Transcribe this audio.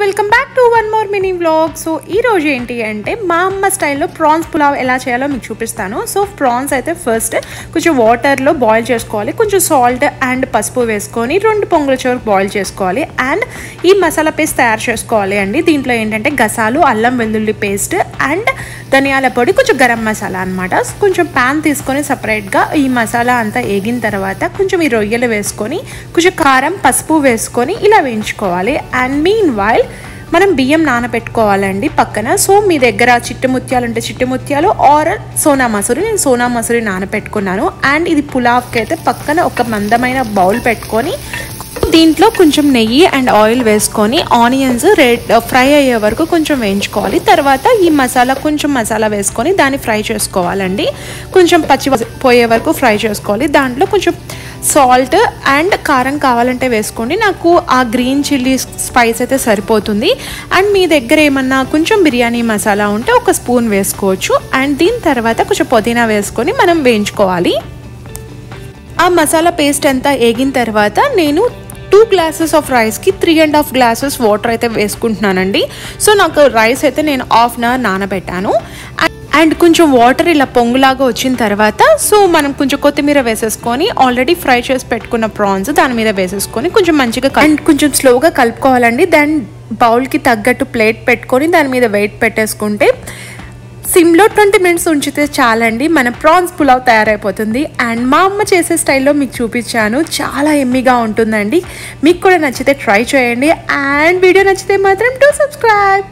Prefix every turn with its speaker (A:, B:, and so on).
A: Welcome back to one more mini vlog. So ఈ రోజు ఏంటి అంటే మా అమ్మ స్టైల్లో ప్రాన్స్ పులావ్ ఎలా చేయాలో మీకు చూపిస్తాను. సో ప్రాన్స్ అయితే ఫస్ట్ కొంచెం వాటర్లో బాయిల్ చేసుకోవాలి, కొంచెం సాల్ట్ అండ్ పసుపు వేసుకొని 2 పొంగుల వరకు బాయిల్ చేసుకోవాలి. అండ్ ఈ మసాలా పేస్ట్ తయారు చేసుకోవాలి అండి. దీంట్లో ఏంటంటే గసాలు, అల్లం వెల్లుల్లి పేస్ట్ అండ్ ధనియాల పొడి, కొంచెం గరం మసాలా అనమాట. కొంచెం ప్యాన్ తీసుకొని సపరేట్గా ఈ మసాలా అంతా వేగిన తర్వాత కొంచెం ఈ రొయ్యలు వేసుకొని కొంచెం కారం పసుపు వేసుకొని ఇలా వేయించుకోవాలి. అండ్ మీన్ వైల్ మనం బియ్యం నానబెట్టుకోవాలండి పక్కన. సో మీ దగ్గర చిట్టి ముత్యాలు ఉంటే చిట్టి ముత్యాలు ఆర్ సోనా మసూరి, నేను సోనా మసూరి నానబెట్టుకున్నాను. అండ్ ఇది పులావ్కి అయితే పక్కన ఒక మందమైన బౌల్ పెట్టుకొని దీంట్లో కొంచెం నెయ్యి అండ్ ఆయిల్ వేసుకొని ఆనియన్స్ ఫ్రై అయ్యే వరకు కొంచెం వేయించుకోవాలి. తర్వాత ఈ కొంచెం మసాలా వేసుకొని దాన్ని ఫ్రై చేసుకోవాలండి. కొంచెం పచ్చి పోయే వరకు ఫ్రై చేసుకోవాలి. దాంట్లో కొంచెం సాల్ట్ అండ్ కారం కావాలంటే వేసుకోండి. నాకు ఆ గ్రీన్ చిల్లీ స్పైస్ అయితే సరిపోతుంది. అండ్ మీ దగ్గర ఏమన్నా కొంచెం బిర్యానీ మసాలా ఉంటే 1 స్పూన్ వేసుకోవచ్చు. అండ్ దీని తర్వాత కొంచెం పుదీనా వేసుకొని మనం వేయించుకోవాలి. ఆ మసాలా పేస్ట్ అంతా వేగిన తర్వాత నేను 2 గ్లాసెస్ ఆఫ్ రైస్కి 3.5 గ్లాసెస్ వాటర్ అయితే వేసుకుంటున్నానండి. సో నాకు రైస్ అయితే నేను హాఫ్ అన్ అవర్ నానబెట్టాను. అండ్ కొంచెం వాటర్ ఇలా పొంగులాగా వచ్చిన తర్వాత సో మనం కొంచెం కొత్తిమీర వేసేసుకొని ఆల్రెడీ ఫ్రై చేసి పెట్టుకున్న ప్రాన్స్ దాని మీద వేసేసుకొని కొంచెం మంచిగా అండ్ కొంచెం స్లోగా కలుపుకోవాలండి. దాని బౌల్కి తగ్గట్టు ప్లేట్ పెట్టుకొని దాని మీద వెయిట్ పెట్టేసుకుంటే సిమ్లో 20 మినిట్స్ ఉంచితే చాలండి, మన ప్రాన్స్ పులావ్ తయారైపోతుంది. అండ్ మా అమ్మ చేసే స్టైల్లో మీకు చూపించాను, చాలా ఎమ్మీగా ఉంటుందండి. మీకు కూడా నచ్చితే ట్రై చేయండి. అండ్ వీడియో నచ్చితే మాత్రం డూ సబ్స్క్రైబ్.